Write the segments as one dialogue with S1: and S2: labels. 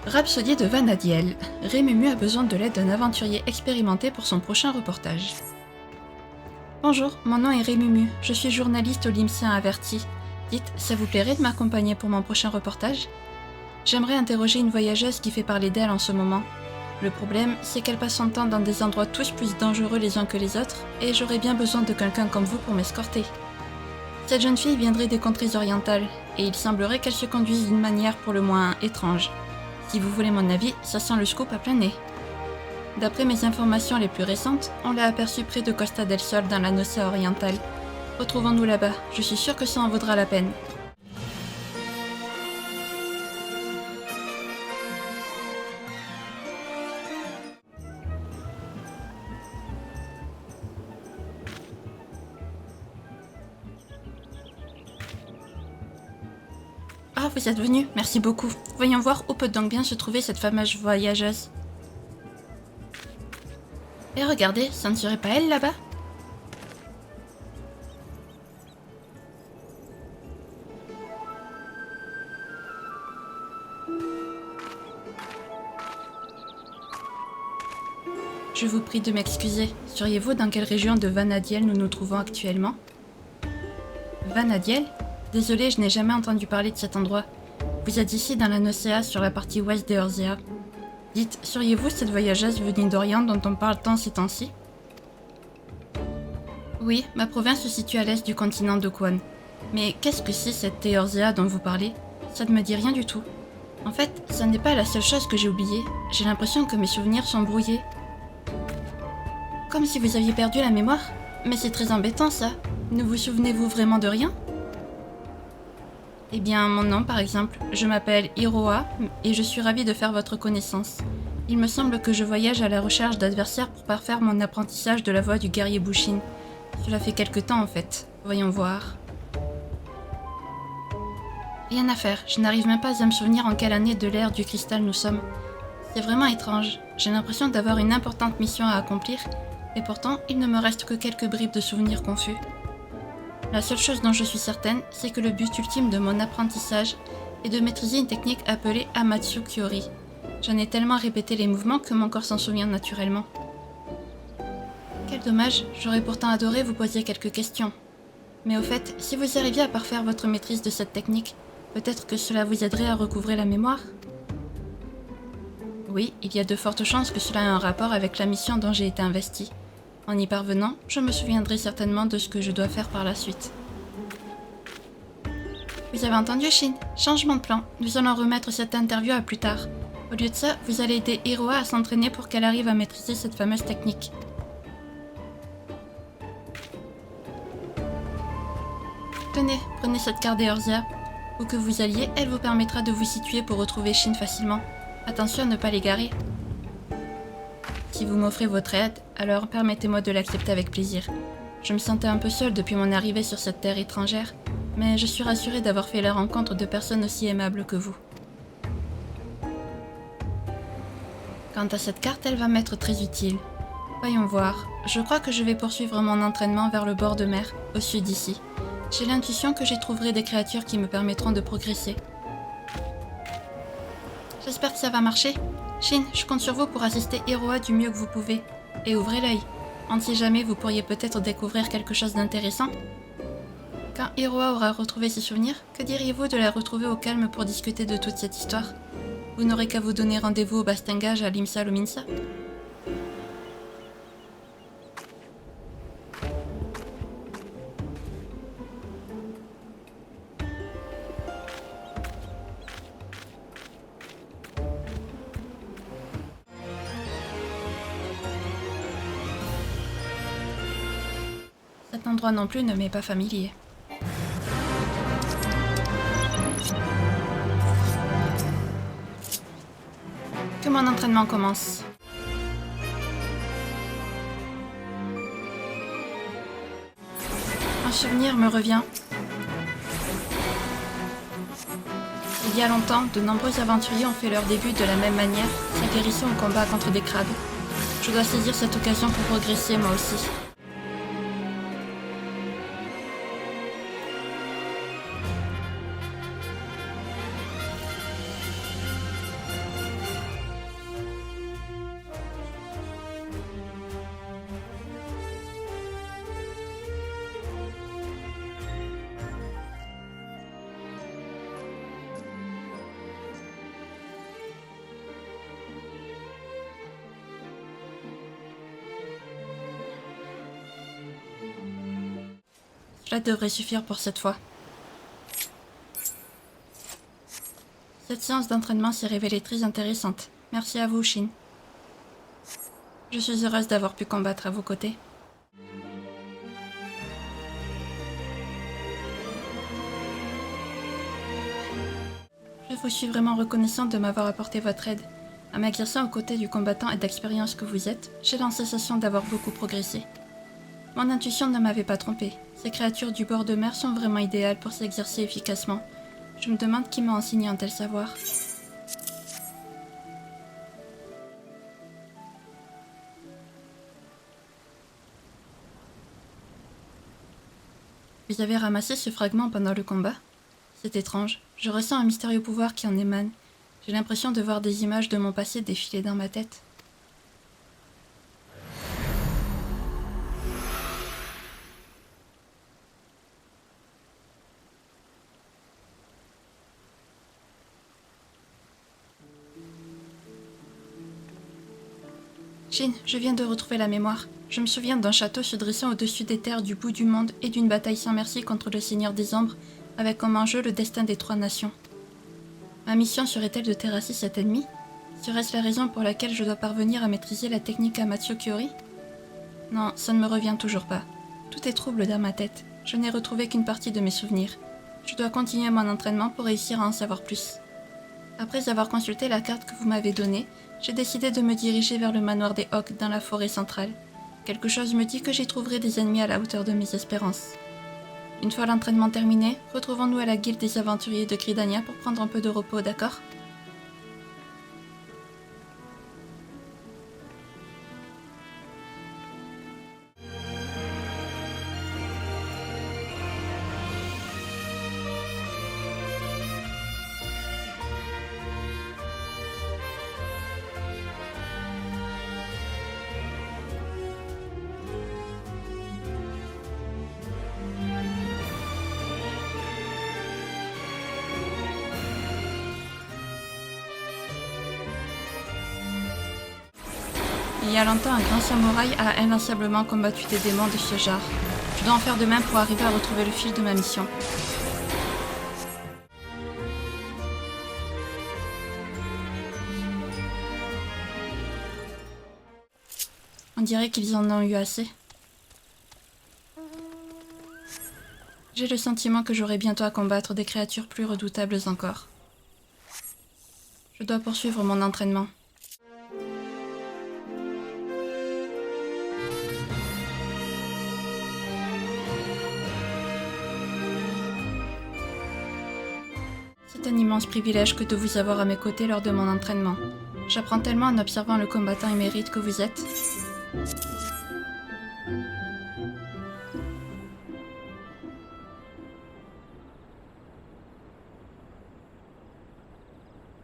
S1: Rhapsodie de Vanadiel. Rémumu a besoin de l'aide d'un aventurier expérimenté pour son prochain reportage. Bonjour, mon nom est Rémumu, je suis journaliste au Limsien Averti. Dites, ça vous plairait de m'accompagner pour mon prochain reportage? J'aimerais interroger une voyageuse qui fait parler d'elle en ce moment. Le problème, c'est qu'elle passe son temps dans des endroits tous plus dangereux les uns que les autres, et j'aurais bien besoin de quelqu'un comme vous pour m'escorter. Cette jeune fille viendrait des contrées orientales, et il semblerait qu'elle se conduise d'une manière pour le moins étrange. Si vous voulez mon avis, ça sent le scoop à plein nez. D'après mes informations les plus récentes, on l'a aperçue près de Costa del Sol dans la Nocea orientale. Retrouvons-nous là-bas, je suis sûre que ça en vaudra la peine. Ah, vous êtes venu, merci beaucoup. Voyons voir où peut donc bien se trouver cette fameuse voyageuse. Et regardez, ça ne serait pas elle là-bas? Je vous prie de m'excuser. Sauriez-vous dans quelle région de Vanadiel nous nous trouvons actuellement? Vanadiel? Désolé, je n'ai jamais entendu parler de cet endroit. Vous êtes ici dans la Nocea, sur la partie ouest d'Eorzea. Dites, seriez-vous cette voyageuse venue d'Orient dont on parle tant ces temps-ci? Oui, ma province se situe à l'est du continent de Quan. Mais qu'est-ce que c'est cette Eorzea dont vous parlez? Ça ne me dit rien du tout. En fait, ça n'est pas la seule chose que j'ai oubliée. J'ai l'impression que mes souvenirs sont brouillés. Comme si vous aviez perdu la mémoire? Mais c'est très embêtant ça. Ne vous souvenez-vous vraiment de rien? Eh bien, mon nom par exemple, je m'appelle Iroha et je suis ravie de faire votre connaissance. Il me semble que je voyage à la recherche d'adversaires pour parfaire mon apprentissage de la voie du guerrier Bushin. Cela fait quelque temps en fait. Voyons voir. Rien à faire, je n'arrive même pas à me souvenir en quelle année de l'ère du cristal nous sommes. C'est vraiment étrange, j'ai l'impression d'avoir une importante mission à accomplir, et pourtant il ne me reste que quelques bribes de souvenirs confus. La seule chose dont je suis certaine, c'est que le but ultime de mon apprentissage est de maîtriser une technique appelée Amatsu Kyori. J'en ai tellement répété les mouvements que mon corps s'en souvient naturellement. Quel dommage, j'aurais pourtant adoré vous poser quelques questions. Mais au fait, si vous arriviez à parfaire votre maîtrise de cette technique, peut-être que cela vous aiderait à recouvrer la mémoire? Oui, il y a de fortes chances que cela ait un rapport avec la mission dont j'ai été investie. En y parvenant, je me souviendrai certainement de ce que je dois faire par la suite. Vous avez entendu, Shin? Changement de plan. Nous allons remettre cette interview à plus tard. Au lieu de ça, vous allez aider Iroha à s'entraîner pour qu'elle arrive à maîtriser cette fameuse technique. Tenez, prenez cette carte d'Eorzea. Où que vous alliez, elle vous permettra de vous situer pour retrouver Shin facilement. Attention à ne pas l'égarer. Si vous m'offrez votre aide, alors permettez-moi de l'accepter avec plaisir. Je me sentais un peu seule depuis mon arrivée sur cette terre étrangère, mais je suis rassurée d'avoir fait la rencontre de personnes aussi aimables que vous. Quant à cette carte, elle va m'être très utile. Voyons voir, je crois que je vais poursuivre mon entraînement vers le bord de mer, au sud d'ici. J'ai l'intuition que j'y trouverai des créatures qui me permettront de progresser. J'espère que ça va marcher. Shin, je compte sur vous pour assister Iroha du mieux que vous pouvez. Et ouvrez l'œil. On ne sait jamais, vous pourriez peut-être découvrir quelque chose d'intéressant. Quand Iroha aura retrouvé ses souvenirs, que diriez-vous de la retrouver au calme pour discuter de toute cette histoire? Vous n'aurez qu'à vous donner rendez-vous au bastingage à Limsa Lominsa. Cet endroit non plus ne m'est pas familier. Que mon entraînement commence. Un souvenir me revient. Il y a longtemps, de nombreux aventuriers ont fait leur début de la même manière, s'aguerrissant au combat contre des crabes. Je dois saisir cette occasion pour progresser moi aussi. Cela devrait suffire pour cette fois. Cette séance d'entraînement s'est révélée très intéressante. Merci à vous, Shin. Je suis heureuse d'avoir pu combattre à vos côtés. Je vous suis vraiment reconnaissante de m'avoir apporté votre aide. En m'exerçant aux côtés du combattant et d'expérience que vous êtes, j'ai la sensation d'avoir beaucoup progressé. Mon intuition ne m'avait pas trompée. Ces créatures du bord de mer sont vraiment idéales pour s'exercer efficacement. Je me demande qui m'a enseigné un tel savoir. Vous avez ramassé ce fragment pendant le combat? C'est étrange. Je ressens un mystérieux pouvoir qui en émane. J'ai l'impression de voir des images de mon passé défiler dans ma tête. Shin, je viens de retrouver la mémoire. Je me souviens d'un château se dressant au-dessus des terres du bout du monde et d'une bataille sans merci contre le Seigneur des Ombres, avec comme enjeu le destin des 3 nations. Ma mission serait-elle de terrasser cet ennemi? Serait-ce la raison pour laquelle je dois parvenir à maîtriser la technique Amatsu Kyori? Non, ça ne me revient toujours pas. Tout est trouble dans ma tête. Je n'ai retrouvé qu'une partie de mes souvenirs. Je dois continuer mon entraînement pour réussir à en savoir plus. Après avoir consulté la carte que vous m'avez donnée, j'ai décidé de me diriger vers le manoir des Hawks dans la forêt centrale. Quelque chose me dit que j'y trouverai des ennemis à la hauteur de mes espérances. Une fois l'entraînement terminé, retrouvons-nous à la guilde des aventuriers de Gridania pour prendre un peu de repos, d'accord? Il y a longtemps, un grand samouraï a inlassablement combattu des démons de ce genre. Je dois en faire de même pour arriver à retrouver le fil de ma mission. On dirait qu'ils en ont eu assez. J'ai le sentiment que j'aurai bientôt à combattre des créatures plus redoutables encore. Je dois poursuivre mon entraînement. C'est un immense privilège que de vous avoir à mes côtés lors de mon entraînement. J'apprends tellement en observant le combattant émérite que vous êtes.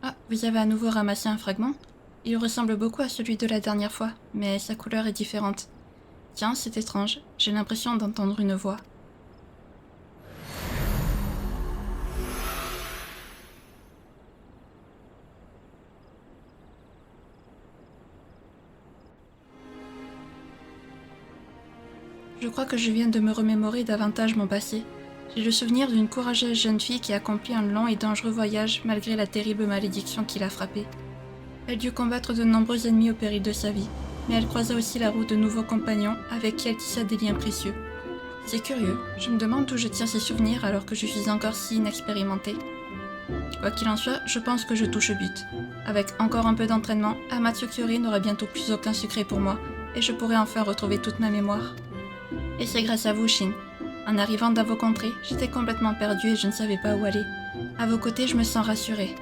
S1: Ah, vous avez à nouveau ramassé un fragment? Il ressemble beaucoup à celui de la dernière fois, mais sa couleur est différente. Tiens, c'est étrange, j'ai l'impression d'entendre une voix. Je crois que je viens de me remémorer davantage mon passé. J'ai le souvenir d'une courageuse jeune fille qui accomplit un long et dangereux voyage malgré la terrible malédiction qui l'a frappée. Elle dut combattre de nombreux ennemis au péril de sa vie, mais elle croisa aussi la route de nouveaux compagnons avec qui elle tissa des liens précieux. C'est curieux, je me demande d'où je tiens ces souvenirs alors que je suis encore si inexpérimentée. Quoi qu'il en soit, je pense que je touche au but. Avec encore un peu d'entraînement, Amatsu Kyori n'aura bientôt plus aucun secret pour moi, et je pourrai enfin retrouver toute ma mémoire. Et c'est grâce à vous, Shin. En arrivant dans vos contrées, j'étais complètement perdue et je ne savais pas où aller. À vos côtés, je me sens rassurée.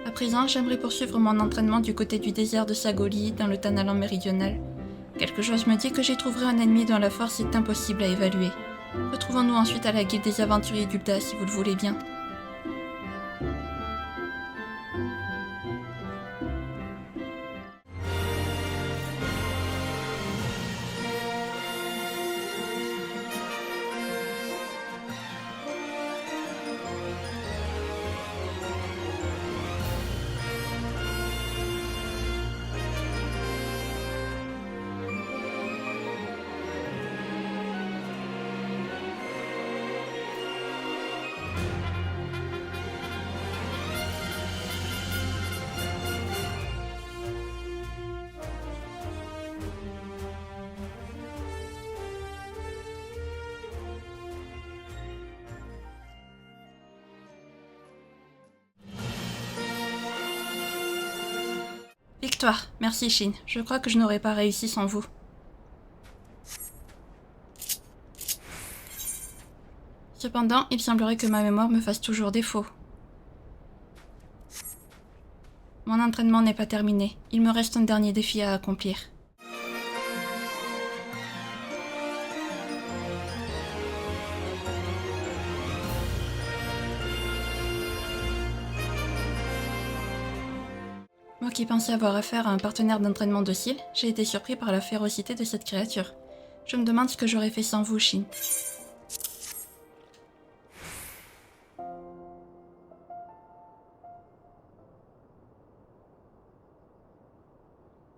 S1: À présent, j'aimerais poursuivre mon entraînement du côté du désert de Sagoli, dans le Tanalan méridional. Quelque chose me dit que j'y trouverai un ennemi dont la force est impossible à évaluer. Retrouvons-nous ensuite à la guilde des aventuriers d'Ul'dah si vous le voulez bien. victoire. Merci, Shin. Je crois que je n'aurais pas réussi sans vous. Cependant, il semblerait que ma mémoire me fasse toujours défaut. Mon entraînement n'est pas terminé. Il me reste un dernier défi à accomplir. Moi qui pensais avoir affaire à un partenaire d'entraînement docile, j'ai été surpris par la férocité de cette créature. Je me demande ce que j'aurais fait sans vous, Shin.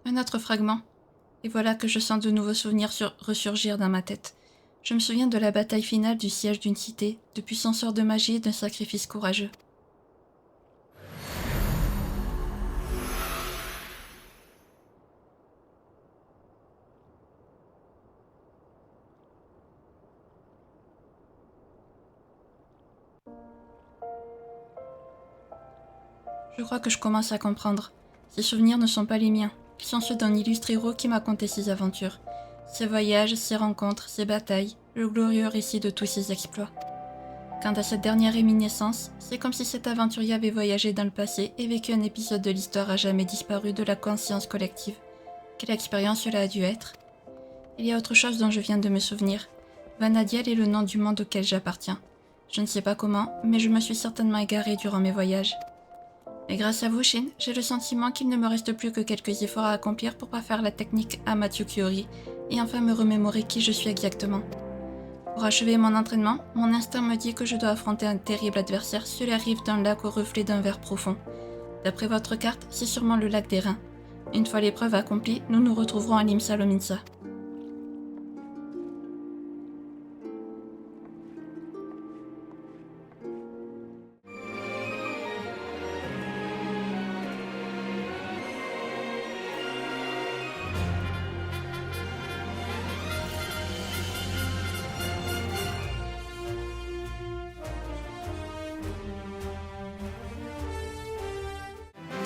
S1: Un autre fragment. Et voilà que je sens de nouveaux souvenirs ressurgir dans ma tête. Je me souviens de la bataille finale du siège d'une cité, de puissants sorts de magie et d'un sacrifice courageux. Je crois que je commence à comprendre. Ces souvenirs ne sont pas les miens. Ils sont ceux d'un illustre héros qui m'a conté ses aventures. Ses voyages, ses rencontres, ses batailles, le glorieux récit de tous ses exploits. Quant à cette dernière réminiscence, c'est comme si cet aventurier avait voyagé dans le passé et vécu un épisode de l'histoire à jamais disparu de la conscience collective. Quelle expérience cela a dû être? Il y a autre chose dont je viens de me souvenir. Vanadiel est le nom du monde auquel j'appartiens. Je ne sais pas comment, mais je me suis certainement égarée durant mes voyages. Et grâce à vous, Shin, j'ai le sentiment qu'il ne me reste plus que quelques efforts à accomplir pour parfaire la technique Amatsukyori et enfin me remémorer qui je suis exactement. Pour achever mon entraînement, mon instinct me dit que je dois affronter un terrible adversaire sur les rives d'un lac au reflet d'un vert profond. D'après votre carte, c'est sûrement le lac des Reins. Une fois l'épreuve accomplie, nous nous retrouverons à Limsa Lominsa.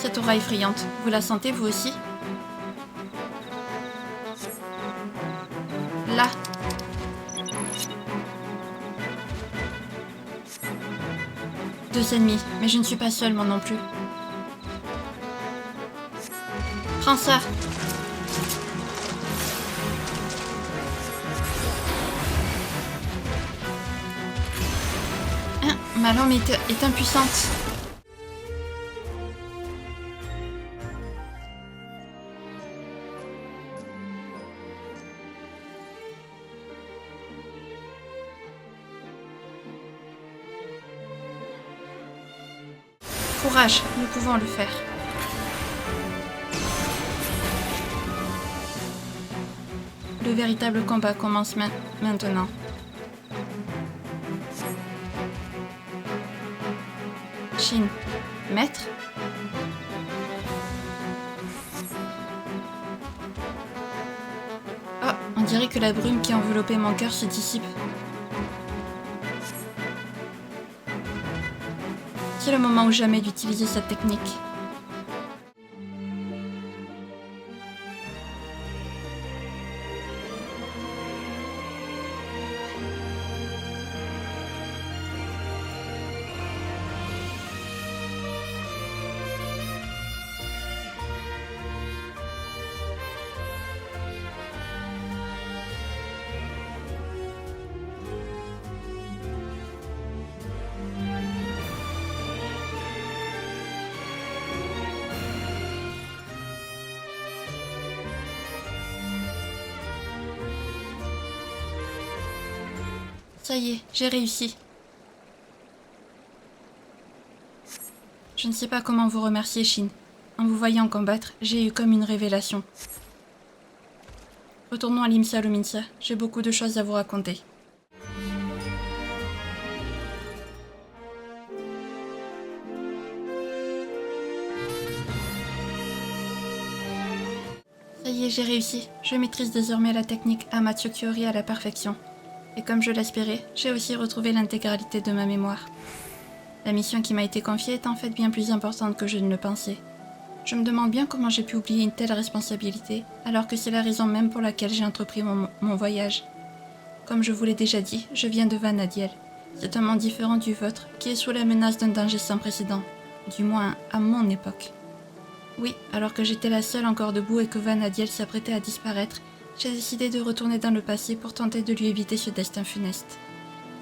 S1: Cette aura effrayante, vous la sentez vous aussi? Là. Deux ennemis, mais je ne suis pas seule moi non plus. Prends ça. Hein, ma lame est impuissante. Courage, nous pouvons le faire. Le véritable combat commence maintenant. Shin, maître? Oh, on dirait que la brume qui enveloppait mon cœur se dissipe. C'est le moment ou jamais d'utiliser cette technique. Ça y est, j'ai réussi. Je ne sais pas comment vous remercier, Shin. En vous voyant combattre, j'ai eu comme une révélation. Retournons à Limsa Lominsa, j'ai beaucoup de choses à vous raconter. Ça y est, j'ai réussi. Je maîtrise désormais la technique Amatsukyori à la perfection. Et comme je l'espérais, j'ai aussi retrouvé l'intégralité de ma mémoire. La mission qui m'a été confiée est en fait bien plus importante que je ne le pensais. Je me demande bien comment j'ai pu oublier une telle responsabilité, alors que c'est la raison même pour laquelle j'ai entrepris mon voyage. Comme je vous l'ai déjà dit, je viens de Vanadiel. C'est un monde différent du vôtre, qui est sous la menace d'un danger sans précédent. Du moins, à mon époque. Oui, alors que j'étais la seule encore debout et que Vanadiel s'apprêtait à disparaître, j'ai décidé de retourner dans le passé pour tenter de lui éviter ce destin funeste.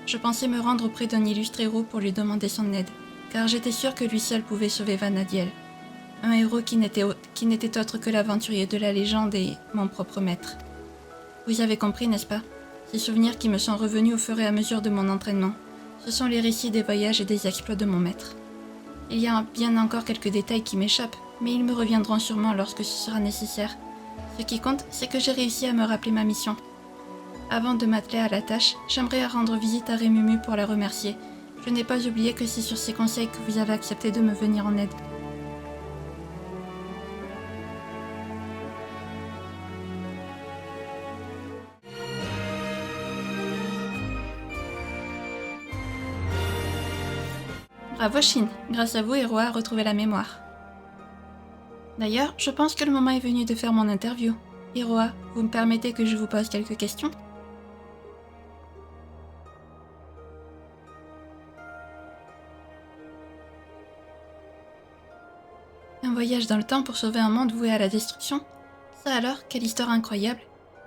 S1: Je pensais me rendre auprès d'un illustre héros pour lui demander son aide, car j'étais sûre que lui seul pouvait sauver Vanadiel. Un héros qui n'était autre que l'aventurier de la légende et mon propre maître. Vous avez compris, n'est-ce pas? Ces souvenirs qui me sont revenus au fur et à mesure de mon entraînement, ce sont les récits des voyages et des exploits de mon maître. Il y a bien encore quelques détails qui m'échappent, mais ils me reviendront sûrement lorsque ce sera nécessaire. Ce qui compte, c'est que j'ai réussi à me rappeler ma mission. Avant de m'atteler à la tâche, j'aimerais rendre visite à Rémumu pour la remercier. Je n'ai pas oublié que c'est sur ses conseils que vous avez accepté de me venir en aide. Bravo Shin, grâce à vous, Hiroa a retrouvé la mémoire. D'ailleurs, je pense que le moment est venu de faire mon interview. Hiroa, vous me permettez que je vous pose quelques questions? Un voyage dans le temps pour sauver un monde voué à la destruction? Ça alors, quelle histoire incroyable!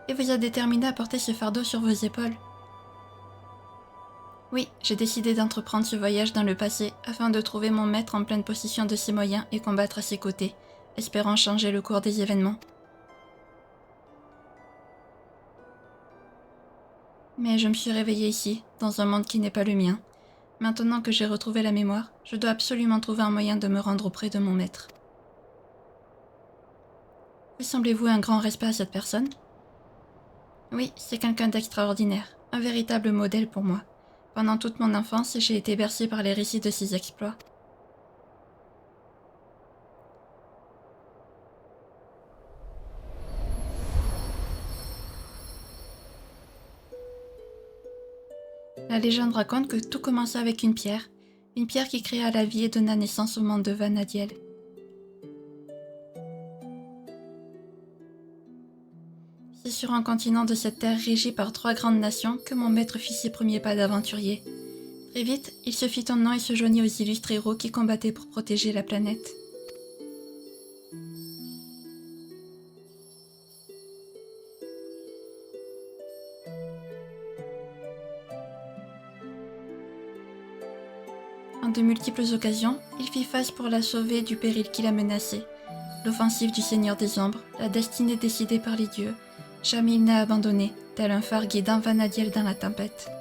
S1: Et vous a déterminé à porter ce fardeau sur vos épaules? Oui, j'ai décidé d'entreprendre ce voyage dans le passé afin de trouver mon maître en pleine possession de ses moyens et combattre à ses côtés, espérant changer le cours des événements. Mais je me suis réveillée ici, dans un monde qui n'est pas le mien. Maintenant que j'ai retrouvé la mémoire, je dois absolument trouver un moyen de me rendre auprès de mon maître. Vous semblez-vous un grand respect à cette personne? Oui, c'est quelqu'un d'extraordinaire, un véritable modèle pour moi. Pendant toute mon enfance, j'ai été bercée par les récits de ses exploits. La légende raconte que tout commença avec une pierre qui créa la vie et donna naissance au monde de Vanadiel. C'est sur un continent de cette terre régi par 3 grandes nations que mon maître fit ses premiers pas d'aventurier. Très vite, il se fit un nom et se joignit aux illustres héros qui combattaient pour protéger la planète. En de multiples occasions, il fit face pour la sauver du péril qui la menaçait. L'offensive du Seigneur des Ombres, la destinée décidée par les dieux. Jamais il n'a abandonné, tel un phare guidant Vanadiel dans la tempête.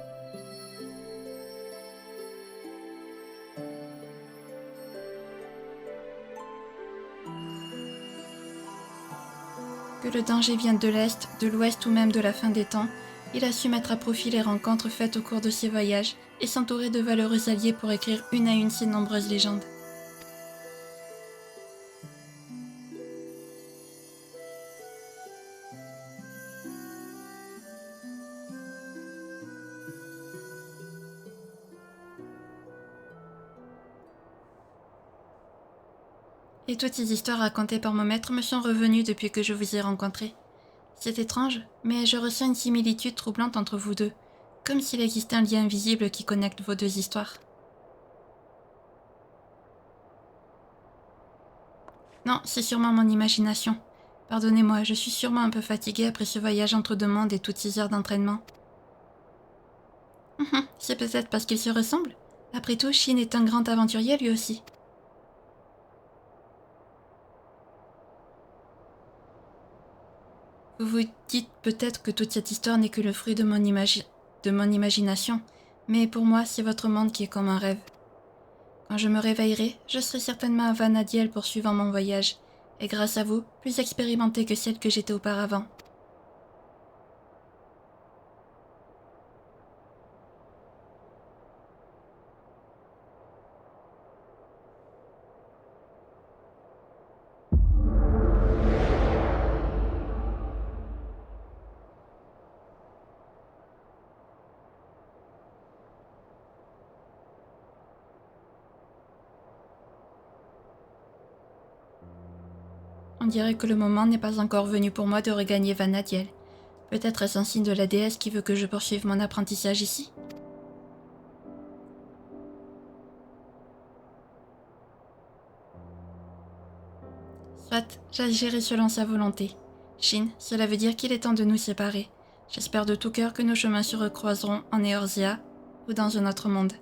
S1: Que le danger vienne de l'Est, de l'Ouest ou même de la fin des temps, il a su mettre à profit les rencontres faites au cours de ses voyages et s'entourer de valeureux alliés pour écrire une à une ses nombreuses légendes. Et toutes ces histoires racontées par mon maître me sont revenues depuis que je vous ai rencontré. C'est étrange, mais je ressens une similitude troublante entre vous deux, comme s'il existait un lien invisible qui connecte vos deux histoires. Non, c'est sûrement mon imagination. Pardonnez-moi, je suis sûrement un peu fatiguée après ce voyage entre deux mondes et toutes ces heures d'entraînement. C'est peut-être parce qu'ils se ressemblent. Après tout, Shin est un grand aventurier lui aussi. Vous vous dites peut-être que toute cette histoire n'est que le fruit de de mon imagination, mais pour moi, c'est votre monde qui est comme un rêve. Quand je me réveillerai, je serai certainement à Vanadiel poursuivant mon voyage, et grâce à vous, plus expérimentée que celle que j'étais auparavant. dirait que le moment n'est pas encore venu pour moi de regagner Vanadiel. Peut-être est-ce un signe de la déesse qui veut que je poursuive mon apprentissage ici? Soit, j'agirai selon sa volonté. Shin, cela veut dire qu'il est temps de nous séparer. J'espère de tout cœur que nos chemins se recroiseront en Eorzea ou dans un autre monde.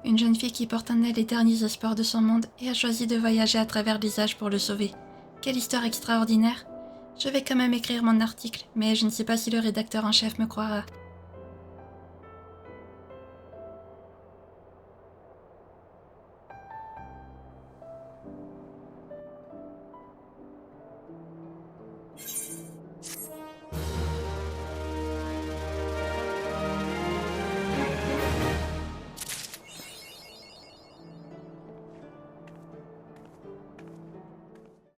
S1: Une jeune fille qui porte en elle les derniers espoirs de son monde et a choisi de voyager à travers les âges pour le sauver. Quelle histoire extraordinaire! Je vais quand même écrire mon article, mais je ne sais pas si le rédacteur en chef me croira.